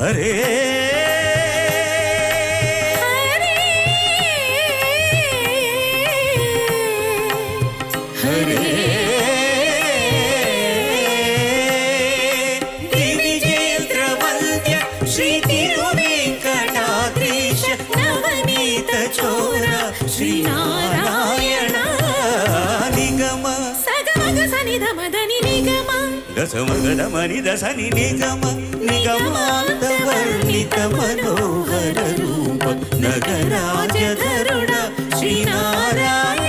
हरे हरे दिविजेन्द्रवन्द्य श्री तिरुवेङ्कटाद्रीश नवनीत चोर श्रीनारायण निगम सगमग सनिधमदनि निगम दसमगदमनि दसनि निगम निगमान्तवर्णित मनोहर रूप नगराजधरुण श्रीनारायण